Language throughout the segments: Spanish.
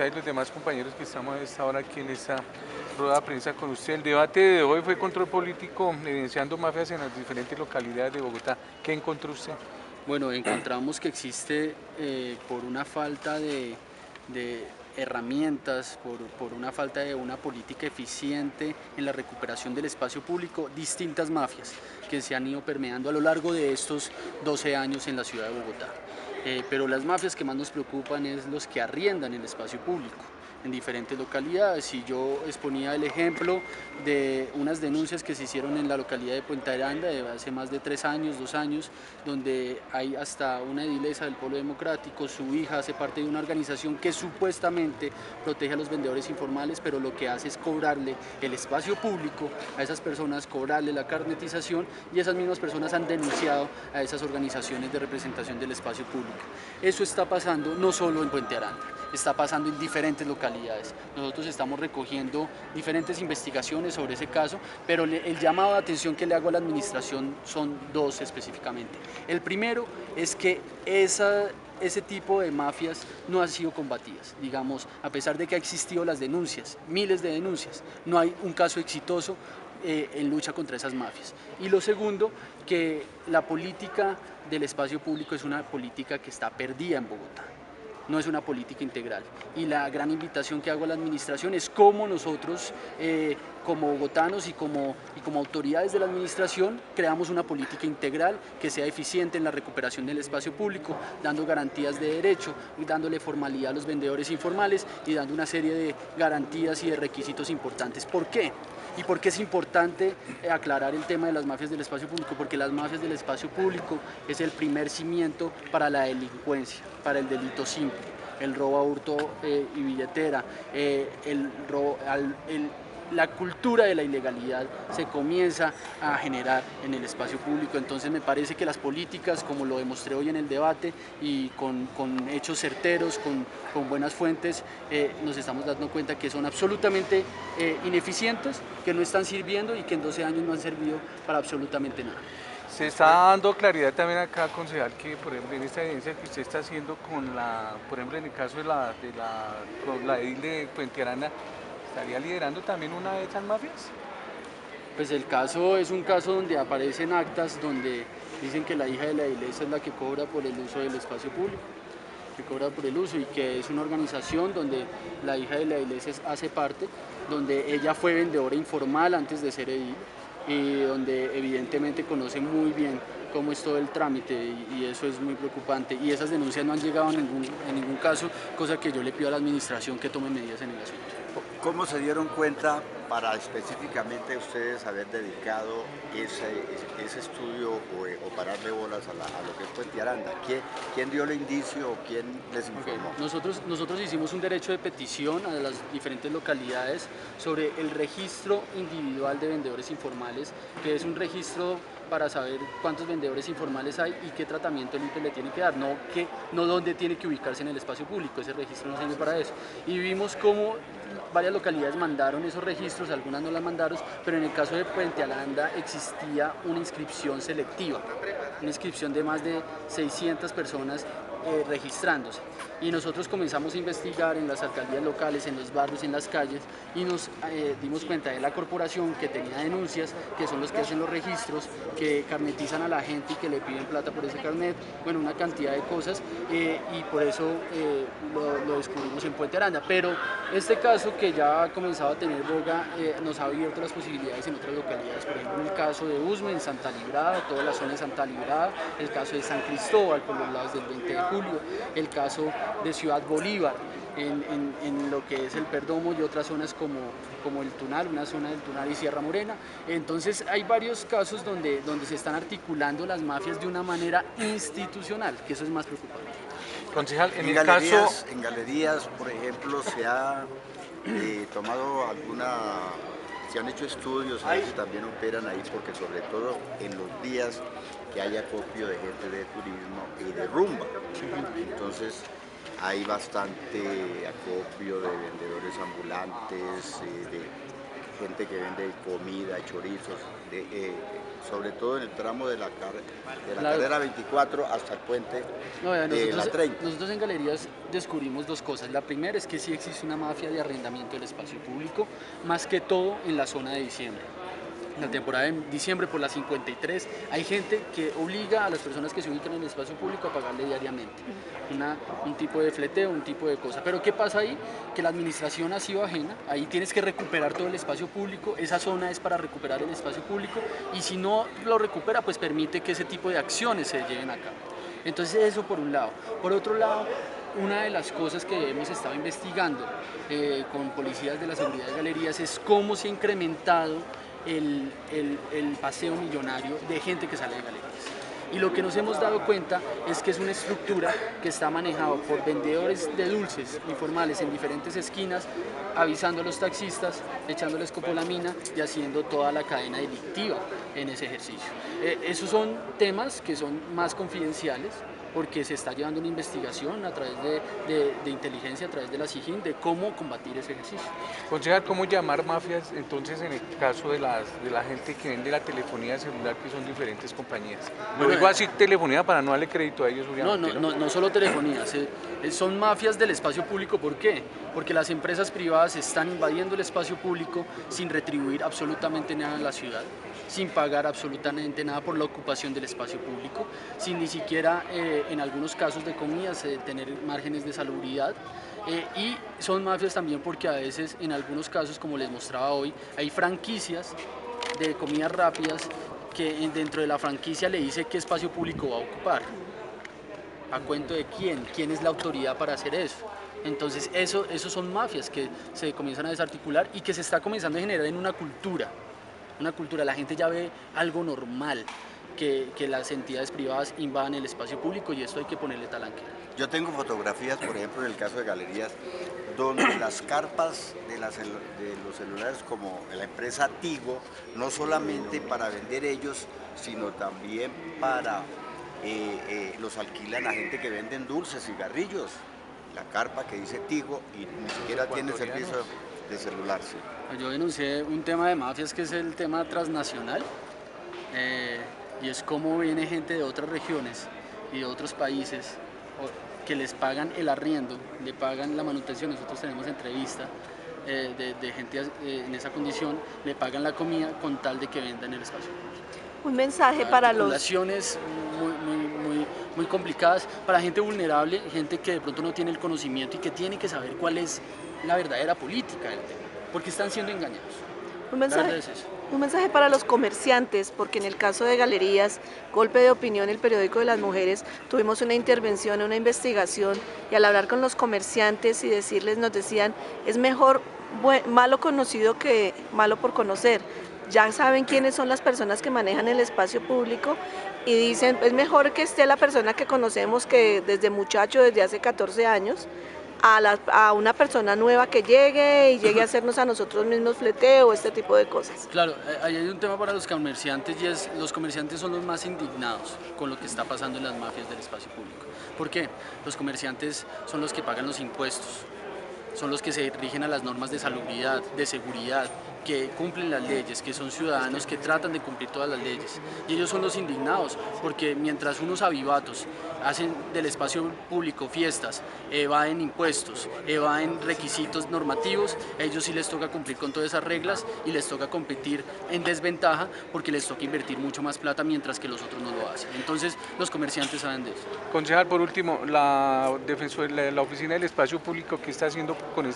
Y los demás compañeros que estamos a esta hora aquí en esta rueda de prensa con usted. El debate de hoy fue control político, evidenciando mafias en las diferentes localidades de Bogotá. ¿Qué encontró usted? Bueno, encontramos que existe por una falta de herramientas, por una falta de una política eficiente en la recuperación del espacio público, distintas mafias que se han ido permeando a lo largo de estos 12 años en la ciudad de Bogotá. Pero las mafias que más nos preocupan es los que arriendan el espacio público en diferentes localidades, y yo exponía el ejemplo de unas denuncias que se hicieron en la localidad de Puente Aranda de hace más de 3 años, 2 años, donde hay hasta una edilesa del Polo Democrático, su hija hace parte de una organización que supuestamente protege a los vendedores informales, pero lo que hace es cobrarle el espacio público a esas personas, cobrarle la carnetización, y esas mismas personas han denunciado a esas organizaciones de representación del espacio público. Eso está pasando no solo en Puente Aranda, está pasando en diferentes localidades. Nosotros estamos recogiendo diferentes investigaciones sobre ese caso, pero el llamado de atención que le hago a la administración son dos específicamente. El primero es que ese tipo de mafias no han sido combatidas, digamos, a pesar de que ha existido las denuncias, miles de denuncias, no hay un caso exitoso en lucha contra esas mafias. Y lo segundo, que la política del espacio público es una política que está perdida en Bogotá. No es una política integral, y la gran invitación que hago a la administración es cómo nosotros como bogotanos y como autoridades de la administración creamos una política integral que sea eficiente en la recuperación del espacio público, dando garantías de derecho, dándole formalidad a los vendedores informales y dando una serie de garantías y de requisitos importantes. ¿Por qué? ¿Y por qué es importante aclarar el tema de las mafias del espacio público? Porque las mafias del espacio público es el primer cimiento para la delincuencia, para el delito simple, el robo a hurto y billetera, la cultura de la ilegalidad se comienza a generar en el espacio público. Entonces me parece que las políticas, como lo demostré hoy en el debate, y con hechos certeros, con buenas fuentes, nos estamos dando cuenta que son absolutamente ineficientes, que no están sirviendo y que en 12 años no han servido para absolutamente nada. Se está dando claridad también acá, concejal, que por ejemplo en esta evidencia que usted está haciendo con por ejemplo en el caso con la edil de Puente Aranda, ¿estaría liderando también una de esas mafias? Pues el caso es un caso donde aparecen actas donde dicen que la hija de la iglesia es la que cobra por el uso del espacio público, que cobra por el uso, y que es una organización donde la hija de la iglesia hace parte, donde ella fue vendedora informal antes de ser edil, y donde evidentemente conoce muy bien cómo es todo el trámite, y eso es muy preocupante, y esas denuncias no han llegado en ningún caso, cosa que yo le pido a la administración que tome medidas en el asunto. ¿Cómo se dieron cuenta para específicamente ustedes haber dedicado ese estudio o pararle bolas a lo que es Puente Aranda? ¿Quién dio el indicio o quién les informó? Nosotros hicimos un derecho de petición a las diferentes localidades sobre el registro individual de vendedores informales, que es un registro para saber cuántos vendedores informales hay y qué tratamiento el INPE le tiene que dar, no dónde tiene que ubicarse en el espacio público. Ese registro no sirve para eso. Y vimos cómo varias localidades mandaron esos registros, algunas no las mandaron, pero en el caso de Puente Aranda existía una inscripción selectiva, una inscripción de más de 600 personas registrándose. Y nosotros comenzamos a investigar en las alcaldías locales, en los barrios, en las calles, y nos dimos cuenta de la corporación que tenía denuncias, que son los que hacen los registros, que carnetizan a la gente y que le piden plata por ese carnet, bueno, una cantidad de cosas, y por eso lo descubrimos en Puente Aranda. Pero este caso, que ya ha comenzado a tener boga, nos ha abierto las posibilidades en otras localidades, por ejemplo en el caso de Usme, en Santa Librada, toda la zona de Santa Librada, el caso de San Cristóbal por los lados del 20 de julio, el caso de Ciudad Bolívar, en lo que es el Perdomo, y otras zonas como el Tunal, una zona del Tunal y Sierra Morena. Entonces hay varios casos donde se están articulando las mafias de una manera institucional, que eso es más preocupante. Concejal, en galerías, por ejemplo, se ha tomado se han hecho estudios a ver si también operan ahí, porque sobre todo en los días que hay acopio de gente de turismo y de rumba, entonces hay bastante acopio de vendedores ambulantes, gente que vende comida, chorizos, sobre todo en el tramo de la carrera 24 hasta el puente No, de la 30. nosotros en Galerías descubrimos dos cosas. La primera es que sí existe una mafia de arrendamiento del espacio público, más que todo en la zona de diciembre. En la temporada de diciembre por la 53 hay gente que obliga a las personas que se ubican en el espacio público a pagarle diariamente un tipo de fleteo, un tipo de cosa. Pero ¿qué pasa ahí? Que la administración ha sido ajena, ahí tienes que recuperar todo el espacio público, esa zona es para recuperar el espacio público y si no lo recupera pues permite que ese tipo de acciones se lleven a cabo. Entonces eso por un lado. Por otro lado, una de las cosas que hemos estado investigando con policías de la seguridad de Galerías es cómo se ha incrementado el paseo millonario de gente que sale de Galerías. Y lo que nos hemos dado cuenta es que es una estructura que está manejada por vendedores de dulces informales en diferentes esquinas, avisando a los taxistas, echándoles copolamina y haciendo toda la cadena delictiva en ese ejercicio. Esos son temas que son más confidenciales, porque se está llevando una investigación a través de inteligencia, a través de la SIJIN, de cómo combatir ese ejercicio. Concejal, ¿cómo llamar mafias entonces en el caso de la gente que vende la telefonía celular, que son diferentes compañías? Lo digo así, telefonía, para no darle crédito a ellos, obviamente. No solo telefonía, son mafias del espacio público. ¿Por qué? Porque las empresas privadas están invadiendo el espacio público sin retribuir absolutamente nada en la ciudad, sin pagar absolutamente nada por la ocupación del espacio público, sin ni siquiera en algunos casos de comidas tener márgenes de salubridad. Y son mafias también porque a veces, en algunos casos, como les mostraba hoy, hay franquicias de comidas rápidas que dentro de la franquicia le dice qué espacio público va a ocupar. ¿A cuento de quién? ¿Quién es la autoridad para hacer eso? Entonces, esos son mafias que se comienzan a desarticular y que se está comenzando a generar en una cultura. La gente ya ve algo normal, que las entidades privadas invadan el espacio público y esto hay que ponerle talanque. Yo tengo fotografías, por ejemplo, en el caso de Galerías, donde las carpas de los celulares, como la empresa Tigo, no solamente para vender ellos, sino también para los alquilan a gente que venden dulces, cigarrillos. La carpa que dice Tigo y ni siquiera tiene servicio de celular. Sí. Yo denuncié un tema de mafias que es el tema transnacional y es cómo viene gente de otras regiones y de otros países que les pagan el arriendo, le pagan la manutención. Nosotros tenemos entrevista de gente en esa condición, le pagan la comida con tal de que vendan el espacio. Un mensaje para los... Relaciones muy complicadas para gente vulnerable, gente que de pronto no tiene el conocimiento y que tiene que saber cuál es la verdadera política del tema, porque están siendo engañados. Un mensaje para los comerciantes, porque en el caso de Galerías, Golpe de Opinión, el periódico de las mujeres, tuvimos una intervención, una investigación, y al hablar con los comerciantes y decirles, nos decían, es mejor malo conocido que malo por conocer. Ya saben quiénes son las personas que manejan el espacio público y dicen, es mejor que esté la persona que conocemos que desde muchacho, desde hace 14 años, a una persona nueva que llegue a hacernos a nosotros mismos fleteo, este tipo de cosas. Claro, ahí hay un tema para los comerciantes y es, los comerciantes son los más indignados con lo que está pasando en las mafias del espacio público. ¿Por qué? Los comerciantes son los que pagan los impuestos, son los que se rigen a las normas de salubridad, de seguridad, que cumplen las leyes, que son ciudadanos que tratan de cumplir todas las leyes. Y ellos son los indignados, porque mientras unos avivatos hacen del espacio público fiestas, evaden impuestos, evaden requisitos normativos, a ellos sí les toca cumplir con todas esas reglas y les toca competir en desventaja porque les toca invertir mucho más plata mientras que los otros no lo hacen. Entonces los comerciantes saben de eso. Concejal, por último, la Oficina del Espacio Público, ¿qué está haciendo con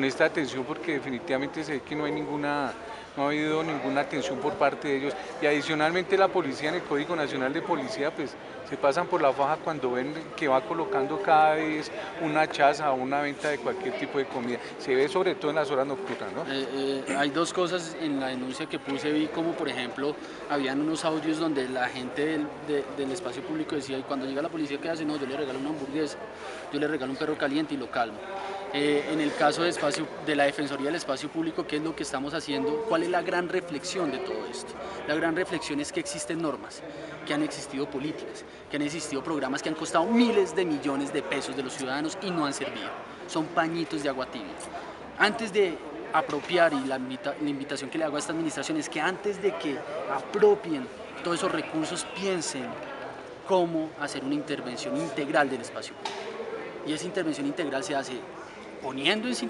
esta atención? Porque definitivamente se ve que no ha habido ninguna atención por parte de ellos, y adicionalmente la policía, en el Código Nacional de Policía, pues se pasan por la faja cuando ven que va colocando cada vez una chaza o una venta de cualquier tipo de comida. Se ve sobre todo en las horas nocturnas, ¿no? Hay dos cosas en la denuncia que puse, vi como por ejemplo habían unos audios donde la gente del espacio público decía, y cuando llega la policía, ¿qué hace? No, yo le regalo una hamburguesa, yo le regalo un perro caliente y lo calmo. En el caso de la Defensoría del Espacio Público, ¿qué es lo que estamos haciendo? ¿Cuál es la gran reflexión de todo esto? La gran reflexión es que existen normas, que han existido políticas, que han existido programas que han costado miles de millones de pesos de los ciudadanos y no han servido. Son pañitos de agua tibia. Antes de apropiar, y la invitación que le hago a esta administración es que antes de que apropien todos esos recursos piensen cómo hacer una intervención integral del espacio público. Y esa intervención integral se hace poniendo en sintonía